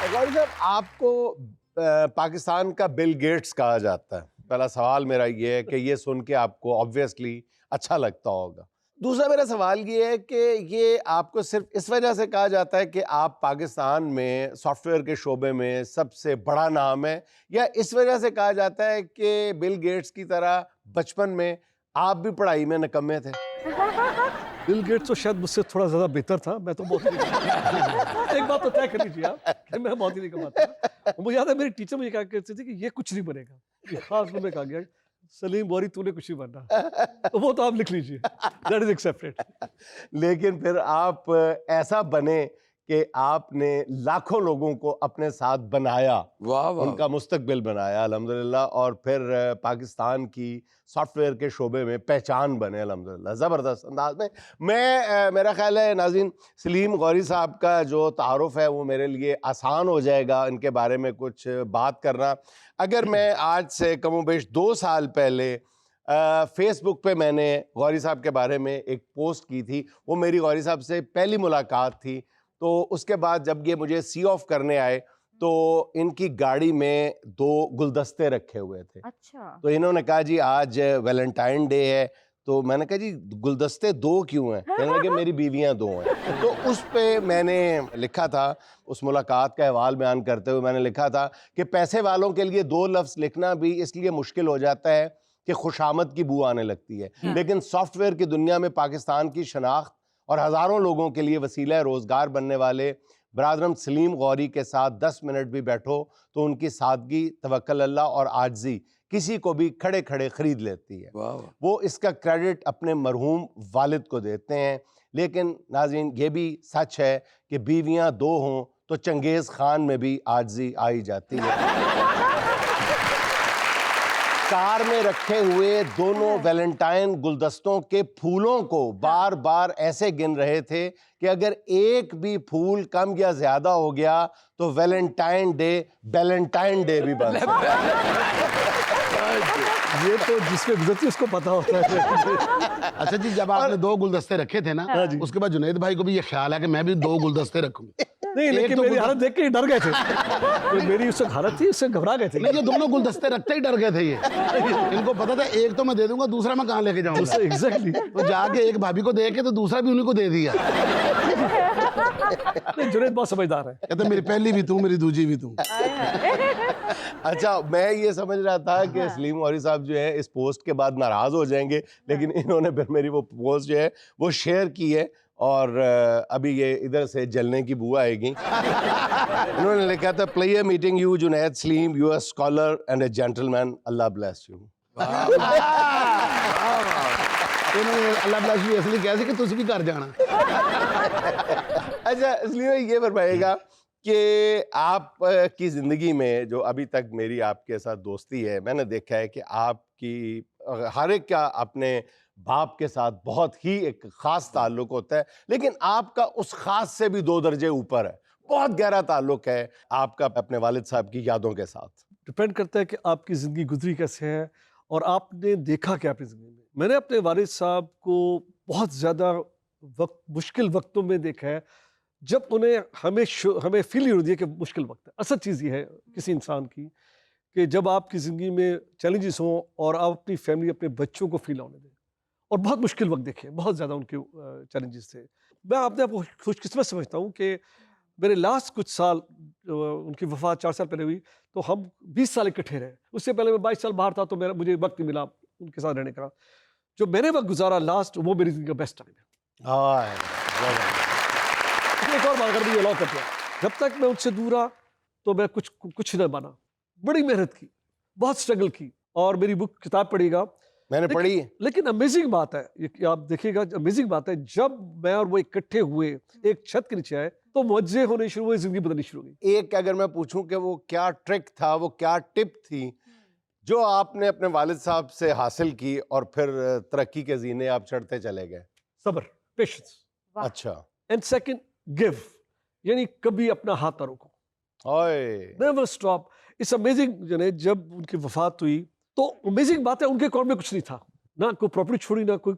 गौरी साहब, आपको पाकिस्तान का बिल गेट्स कहा जाता है। पहला सवाल मेरा ये है कि ये सुन के आपको ऑब्वियसली अच्छा लगता होगा। दूसरा मेरा सवाल ये है कि ये आपको सिर्फ इस वजह से कहा जाता है कि आप पाकिस्तान में सॉफ्टवेयर के शोबे में सबसे बड़ा नाम है, या इस वजह से कहा जाता है कि बिल गेट्स की तरह बचपन में आप भी पढ़ाई में निकम्मे थे? बिल गेट्स तो शायद मुझसे थोड़ा ज़्यादा बेहतर था, मैं तो बहुत ही एक बात तो तय कर लीजिए आप कि मैं बहुत ही नहीं कमाता। मुझे याद है मेरी टीचर मुझे कहा करती थी कि ये कुछ नहीं बनेगा। ये खास में कहा गया सलीम गौरी तूने कुछ नहीं बनना, तो वो तो आप लिख लीजिए, दैट इज एक्सेप्टेड। लेकिन फिर आप ऐसा बने कि आपने लाखों लोगों को अपने साथ बनाया, वाह वाह उनका मुस्तकबिल बनाया अल्हम्दुलिल्लाह, और फिर पाकिस्तान की सॉफ्टवेयर के शोबे में पहचान बने अल्हम्दुलिल्लाह ज़बरदस्त अंदाज में। मैं मेरा ख्याल है नाज़रीन, सलीम गौरी साहब का जो तारुफ है वो मेरे लिए आसान हो जाएगा इनके बारे में कुछ बात करना। अगर मैं आज से कमोबेश 2 साल पहले फेसबुक पे मैंने गौरी साहब के बारे में एक पोस्ट की थी, वो मेरी गौरी साहब से पहली मुलाकात थी। तो उसके बाद जब ये मुझे सी ऑफ करने आए तो इनकी गाड़ी में 2 गुलदस्ते रखे हुए थे। अच्छा। तो इन्होंने कहा जी आज वैलेंटाइन डे है। तो मैंने कहा जी गुलदस्ते 2 क्यों हैं? कहने लगे मेरी बीवियां 2 हैं। तो उस पे मैंने लिखा था, उस मुलाकात का अहवाल बयान करते हुए मैंने लिखा था कि पैसे वालों के लिए 2 लफ्ज़ लिखना भी इसलिए मुश्किल हो जाता है कि खुशामद की बू आने लगती है, लेकिन सॉफ्टवेयर की दुनिया में पाकिस्तान की शनाख्त और हज़ारों लोगों के लिए वसीला रोज़गार बनने वाले बरादरम सलीम गौरी के साथ 10 मिनट भी बैठो तो उनकी सादगी, तवक्कल अल्लाह और आजिज़ी किसी को भी खड़े खड़े खरीद लेती है। वाह वाह वो इसका क्रेडिट अपने मरहूम वालिद को देते हैं। लेकिन नाज़रीन, ये भी सच है कि बीवियां 2 हों तो चंगेज़ खान में भी आजिज़ी आई जाती है। कार में रखे हुए दोनों वैलेंटाइन गुलदस्तों के फूलों को बार बार ऐसे गिन रहे थे कि अगर एक भी फूल कम या ज्यादा हो गया तो वैलेंटाइन डे भी बन सकता है। ये तो जिसमें गुजरती है उसको पता होता है। अच्छा जी, जब आपने 2 गुलदस्ते रखे थे ना, उसके बाद जुनैद भाई को भी ये ख्याल है कि मैं भी 2 गुलदस्ते रखूं। नहीं, लेकिन तो मेरी हालत देख के ही डर गए थे। तो मेरी उससे हालत थी, उससे घबरा गए थे। नहीं, ये दोनों गुलदस्ते रखते ही डर गए थे ये। इनको पता था एक तो मैं दे दूंगा, दूसरा मैं कहाँ लेके जाऊंगा। एग्जैक्टली। तो जाके एक भाभी को दे के तो दूसरा भी उन्हीं को दे दिया। जुनैद बहुत समझदार है। कहते मेरी पहली भी तू, मेरी दूजी भी तू। अच्छा, मैं ये समझ रहा था कि सलीम गौरी साहब जो है इस पोस्ट के बाद नाराज हो जाएंगे, लेकिन इन्होंने फिर मेरी वो पोस्ट जो है वो शेयर की है और अभी ये इधर से जलने की बू आएगी। इन्होंने लिखा था, player meeting you Junaid Salim, you are scholar and a gentleman, Allah bless you. इन्होंने अल्लाह ब्लेस यू इसलिए कहा कि तुझ भी कर जाना। अच्छा, इसलिए ये फरमाइएगा कि आप की ज़िंदगी में जो अभी तक मेरी आपके साथ दोस्ती है, मैंने देखा है कि आपकी हर एक का अपने बाप के साथ बहुत ही एक ख़ास ताल्लुक़ होता है, लेकिन आपका उस ख़ास से भी 2 दर्जे ऊपर है। बहुत गहरा ताल्लुक़ है आपका अपने वालिद साहब की यादों के साथ। डिपेंड करता है कि आपकी ज़िंदगी गुजरी कैसे है और आपने देखा क्या अपनी ज़िंदगी में। मैंने अपने वालिद साहब को बहुत ज़्यादा मुश्किल वक्तों में देखा है, जब उन्हें हमें फील ही होती है कि मुश्किल वक्त है। असल चीज़ ये है किसी इंसान की कि जब आपकी ज़िंदगी में चैलेंजेस हों और आप अपनी फैमिली, अपने बच्चों को फील होने दें, और बहुत मुश्किल वक्त देखे, बहुत ज़्यादा उनके चैलेंजेस थे। मैं अपने आप को खुशकिस्मत समझता हूँ कि मेरे लास्ट कुछ साल, उनकी वफ़ात 4 साल पहले हुई, तो हम 20 साल इकट्ठे रहे। उससे पहले मैं 22 साल बाहर था, तो मुझे वक्त नहीं मिला उनके साथ रहने का। जो मैंने वक्त गुजारा लास्ट, वो मेरी ज़िंदगी का बेस्ट टाइम है। एक और बात अगर मुझे अलाउ करते हैं, जब तक मैं उनसे दूर रहा तो मैं कुछ न बना। बड़ी मेहनत की, बहुत स्ट्रगल की, और मेरी बुक किताब पढ़िएगा, मैंने पढ़ी है। लेकिन अमेजिंग बात है, ये आप देखिएगा, अमेजिंग बात है, जब मैं और वो इकट्ठे हुए एक छत के नीचे आए तो मुआवजे होने शुरू हुए, जिंदगी बदलनी शुरू हो गई। एक अगर मैं पूछूं कि वो क्या ट्रिक था, वो क्या टिप थी जो आपने अपने वालिद साहब से हासिल की और फिर तरक्की के जीने आप चढ़ते चले गए? सब्र, पेशेंस। अच्छा। एंड सेकंड, गिव, यानी कभी अपना हाथ ना रोको, नेवर स्टॉप। It's amazing. जब उनकी वफात हुई तो अमेजिंग बात है, उनके अकाउंट में कुछ नहीं था, ना कोई प्रॉपर्टी छोड़ी, ना कोई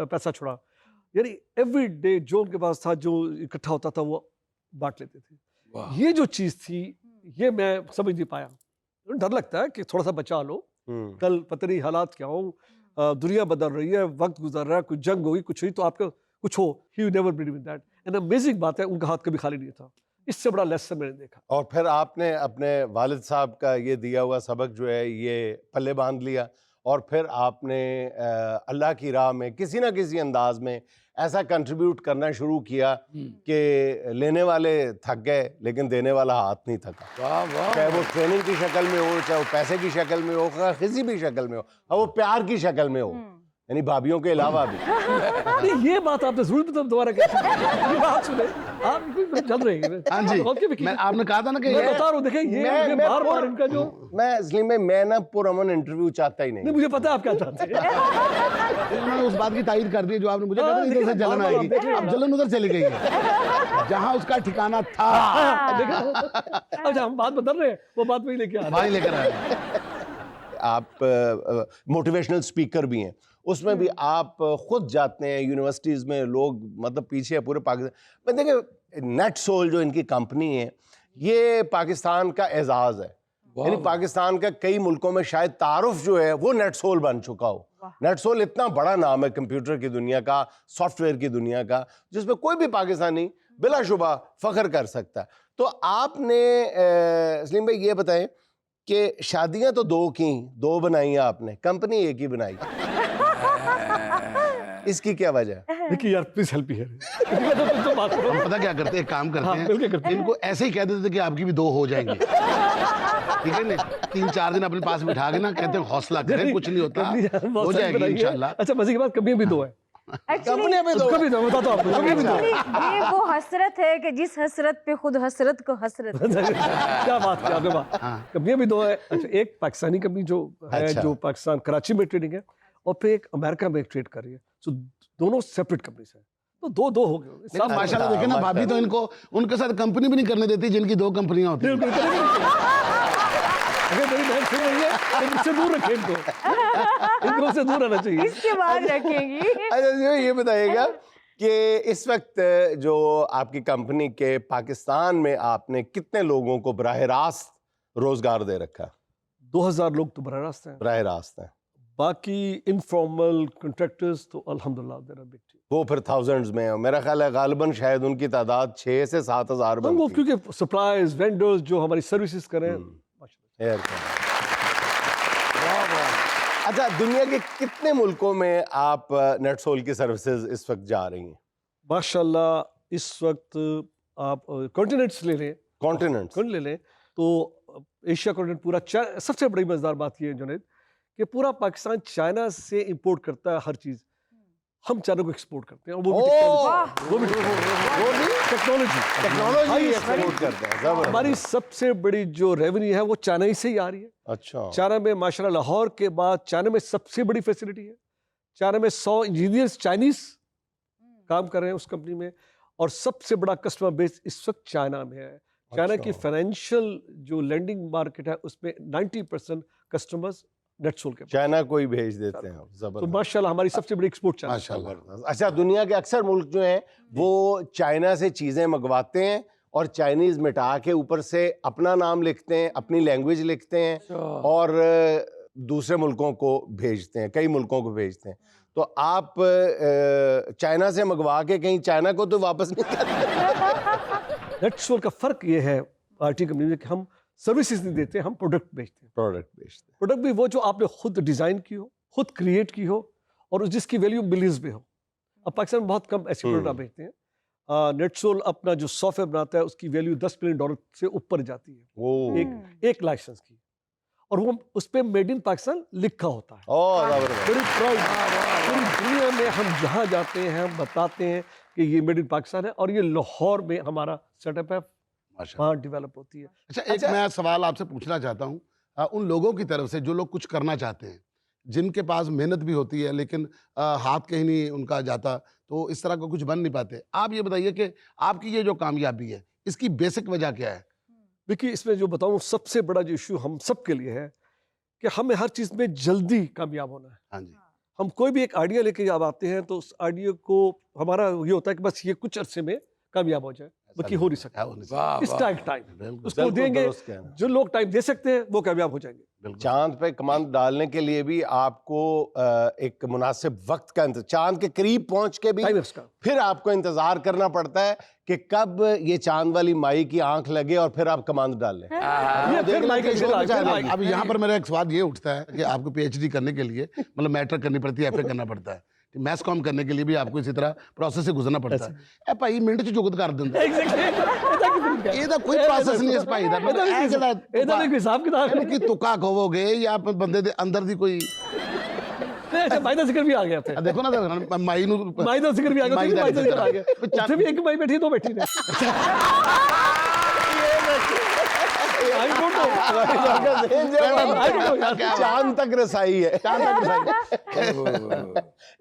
पैसा छोड़ा, यानी एवरी डे जो उनके पास था, जो इकट्ठा होता था, वो बांट लेते थे। ये जो चीज़ थी ये मैं समझ नहीं पाया। डर लगता है कि थोड़ा सा बचा लो, कल पता नहीं हालात क्या हो, दुनिया बदल रही है, वक्त गुजर रहा है, कुछ जंग होगी, कुछ हुई तो आपका कुछ हो। He never believe in that. And amazing बात है, उनका हाथ कभी खाली नहीं था। इससे बड़ा लेसन मैंने देखा। और फिर आपने अपने वालिद साहब का ये दिया हुआ सबक जो है ये पल्ले बांध लिया, और फिर आपने अल्लाह की राह में किसी ना किसी अंदाज में ऐसा कंट्रीब्यूट करना शुरू किया कि लेने वाले थक गए लेकिन देने वाला हाथ नहीं थका। वाह वाह। चाहे वो ट्रेनिंग की शक्ल में हो, चाहे वो पैसे की शक्ल में हो, चाहे किसी भी शक्ल में हो, और वो प्यार की शक्ल में हो, यानी भाभीियों के अलावा भी। नहीं, ये बात आपने जरूर दोबारा कही। ये बात सुने आप चल रहे हैं। हाँ जी, मैं आपने कहा था ना कि मैं ये बता रहा हूँ, देखिए ये बार-बार इनका जो मैं इसलिए मैं ना पुरअमन इंटरव्यू चाहता ही नहीं, नहीं। मुझे पता है आप क्या चाहते हैं। उन्होंने उस बात की तायद कर दी जो आपने मुझे कहा था, देखिए, इधर से जलन बार-बार आएगी। देख रहे हैं। अब जलन उधर चली गई है जहां उसका ठिकाना था। देखा? अच्छा, हम बात बदल रहे हैं, वो बात वही लेके आ रहे हैं। भाई लेकर आए। आप मोटिवेशनल स्पीकर भी हैं, उसमें भी आप खुद जाते हैं यूनिवर्सिटीज़ में, लोग मतलब पीछे है पूरे पाकिस्तान में। देखिए नेट सोल जो इनकी कंपनी है ये पाकिस्तान का एजाज़ है, यानी पाकिस्तान का कई मुल्कों में शायद तारुफ जो है वो नेट सोल बन चुका हो। नेट सोल इतना बड़ा नाम है कंप्यूटर की दुनिया का, सॉफ्टवेयर की दुनिया का, जिसमें कोई भी पाकिस्तानी बिलाशुबा फ़ख्र कर सकता है। तो आपने सलीम भाई ये बताएं कि शादियां तो दो की, दो बनाई आपने, कंपनी एक ही बनाई, इसकी क्या वजह है? देखिए यार, प्लीज हेल्प मी हियर। तो बात करो। हम पता क्या करते हैं, काम करते हाँ, हैं, मिलके करते हैं। इनको ऐसे ही कह देते थे कि आपकी भी दो हो जाएंगी। ठीक है ना, 3-4 दिन अपने पास बिठा के ना कहते हैं हौसला करें, कुछ नहीं होता, हो जाएगी इंशाल्लाह। अच्छा, मजे की बात, कभी भी दो है। कंपनी में दो, कभी दो, बता दो आपको, कभी भी दो। ये वो हसरत है कि जिस हसरत पे खुद हसरत को हसरत है। क्या बात क्या बात। कंपनियां भी दो है। अच्छा, एक पाकिस्तानी कंपनी जो है, अच्छा। जो पाकिस्तान कराची में ट्रेडिंग है, और फिर एक अमेरिका में ट्रेड कर रही है। सो दोनों सेपरेट कंपनीज हैं, तो दो दो हो गए। लेकिन माशाल्लाह देखे ना, भाभी तो इनको उनके साथ कंपनी भी नहीं करने देती जिनकी दो कंपनियां होती हैं। अगर मेरी बहन सुन रही है तो मुझसे दूर रखें इनको से दूर रहना चाहिए। इसके बाद रखेंगी। अच्छा ये बताइएगा कि इस वक्त जो आपकी कंपनी के पाकिस्तान में आपने कितने लोगों को बराह रास्त रोजगार दे रखा? 2000 लोग तो बराह रास्त हैं, बराह रास्त है, बाकी इनफॉर्मल कॉन्ट्रैक्टर्स तो अल्हम्दुलिल्लाह देयर आर बिग टीम। वो फिर थाउजेंड्स में है। मेरा ख्याल है गालिबन शायद उनकी तादाद 6 से 7,000 वो बनती है। क्योंकि सप्लायर्स, वेंडर्स जो हमारी सर्विसेज कर रहे हैं, माशाल्लाह। एयर का। अच्छा, दुनिया के कितने मुल्कों में आप नेटसोल की सर्विसेज इस वक्त जा रही हैं? माशाल्लाह इस वक्त आप कॉन्टिनेंट्स ले लें, कॉन्टिनेंट्स ले लें तो एशिया कॉन्टिनेंट पूरा, सबसे बड़ी मजेदार बात ये है जुनैद कि पूरा पाकिस्तान चाइना से इंपोर्ट करता है हर चीज, हम चाइना को एक्सपोर्ट करते हैं। और वो भी टेक्नोलॉजी टेक्नोलॉजी एक्सपोर्ट करते हैं। जबरदस्त। हमारी सबसे बड़ी जो रेवेन्यू है वो चाइना ही से ही आ रही है। अच्छा, चाइना में माशाल्लाह लाहौर के बाद चाइना में सबसे बड़ी फैसिलिटी है। चाइना में 100 इंजीनियर्स चाइनीज काम कर रहे हैं उस कंपनी में, और सबसे बड़ा कस्टमर बेस इस वक्त चाइना में है। चाइना की फाइनेंशियल जो लेंडिंग मार्केट है उसमें 90% कस्टमर्स नेटसोल के पास। चाइना को ही भेज देते हैं। तो जबरदस्त, माशाल्लाह हमारी सबसे बड़ी एक्सपोर्ट चाइना है। माशाल्लाह। अच्छा, दुनिया के अक्सर मुल्क जो हैं वो चाइना से चीज़ें मंगवाते हैं और चाइनीज़ मिटा के ऊपर से अपना नाम लिखते हैं, अपनी लैंग्वेज लिखते हैं और दूसरे मुल्कों को भेजते हैं, कई मुल्कों को भेजते हैं। तो आप चाइना से मंगवा के कहीं चाइना को तो वापस नहीं करते? नेटसोल का फर्क ये है आईटी कंपनी में कि हम सर्विसेज नहीं देते, हम प्रोडक्ट बेचते हैं। प्रोडक्ट बेचते हैं। प्रोडक्ट भी वो जो आपने खुद डिजाइन की हो, खुद क्रिएट की हो, और जिसकी वैल्यू मिलियंस में हो। अब पाकिस्तान में बहुत कम ऐसी प्रोडक्ट आप बेचते हैं। नेटसोल अपना जो सॉफ्टवेयर बनाता है उसकी वैल्यू $10 मिलियन से ऊपर जाती है, वो एक लाइसेंस की, और वो उस पर मेड इन पाकिस्तान लिखा होता है। जबरदस्त। बड़ी प्राउड, पूरी दुनिया में हम जहाँ जाते हैं हम बताते हैं कि ये मेड इन पाकिस्तान है, और ये लाहौर में हमारा सेटअप है, वहाँ डेवलप होती है। अच्छा, एक मैं सवाल आपसे पूछना चाहता हूँ, उन लोगों की तरफ से जो लोग कुछ करना चाहते हैं, जिनके पास मेहनत भी होती है लेकिन हाथ कहीं नहीं उनका जाता, तो इस तरह का कुछ बन नहीं पाते। आप ये बताइए कि आपकी ये जो कामयाबी है इसकी बेसिक वजह क्या है? देखिए, इसमें जो बताऊँ सबसे बड़ा जो इशू हम सब के लिए है कि हमें हर चीज़ में जल्दी कामयाब होना है। हाँ जी। हम कोई भी एक आइडिया लेके जब आते हैं तो उस आइडिया को हमारा ये होता है कि बस ये कुछ अरसे में कामयाब हो जाए। बाकी हो नहीं सकता है, वो नहीं वाह, इस वाह। टाइम बिल्कुल। उसको बिल्कुल देंगे। दुरुस्त कहना। जो लोग टाइम दे सकते हैं वो कामयाब हो जाएंगे। बिल्कुल। चांद पे कमांड डालने के लिए भी आपको एक मुनासिब वक्त का चांद के करीब पहुंच के भी टाइम है उसका। फिर आपको इंतजार करना पड़ता है कि कब ये चांद वाली माई की आंख लगे और फिर आप कमांड डाल लें। ये फिर माइकल जो भी चाहे अब यहाँ पर मेरा एक सवाल ये उठता है कि आपको पीएचडी करने के लिए मतलब मैट्रिक करनी पड़ती है, एफए करना पड़ता है, मैथ्स कॉम करने के लिए भी आपको इसी तरह प्रोसेस से गुजरना पड़ता है। ए भाई मिनट च जुगत कर दिंदा ਇਹਦਾ ਕੋਈ ਪ੍ਰੋਸੈਸ ਨਹੀਂ ਇਸ ਭਾਈ ਦਾ ਮਤਲਬ ਇਹ ਜਿਹੜਾ ਇਹਦਾ ਵੀ ਕੋਈ ਹਿਸਾਬ ਕਿਤਾਬ ਇਹਨੂੰ ਕੀ ਤੁੱਕਾ ਕਹੋਗੇ ਜਾਂ ਬੰਦੇ ਦੇ ਅੰਦਰ ਦੀ ਕੋਈ अच्छा माई का जिक्र भी आ गया थे। ਦੇਖੋ ਨਾ ਮਾਈ ਨੂੰ माई का जिक्र भी आ गया, माई माई का का जिक्र आ जिक्र। गया। ਉੱਥੇ ਵੀ ਇੱਕ माई बैठी, दो बैठी ने। I don't know. चांद तक रसाई है,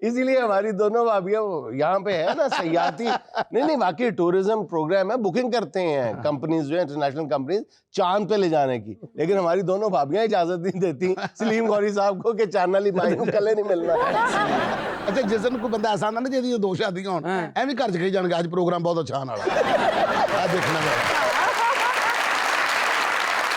इसीलिए हमारी दोनों भाभियां यहाँ पे है ना सयाती नहीं वाकई टूरिज्म प्रोग्राम है, बुकिंग करते हैं कंपनीज जो है इंटरनेशनल कंपनीज चांद पे ले जाने की, लेकिन हमारी दोनों भाभियां इजाजत नहीं देती सलीम गौरी साहब को कि चांद वाली माई को कले नहीं मिलना। ਅੱਛਾ ਜਿਸ ਦਿਨ ਕੋਈ ਬੰਦਾ ਐਸਾ ਆਉਂਦਾ ਨਾ ਜਿਹਦੀ ਦੋ ਸ਼ਾਦੀਆਂ ਹੋਣ ਐਵੇਂ ਘਰ ਚ ਕਹੀ ਜਾਣਗੇ ਅੱਜ ਪ੍ਰੋਗਰਾਮ ਬਹੁਤ ਅੱਛਾ ਆਉਣ ਵਾਲਾ ਆ ਦੇਖਣਾ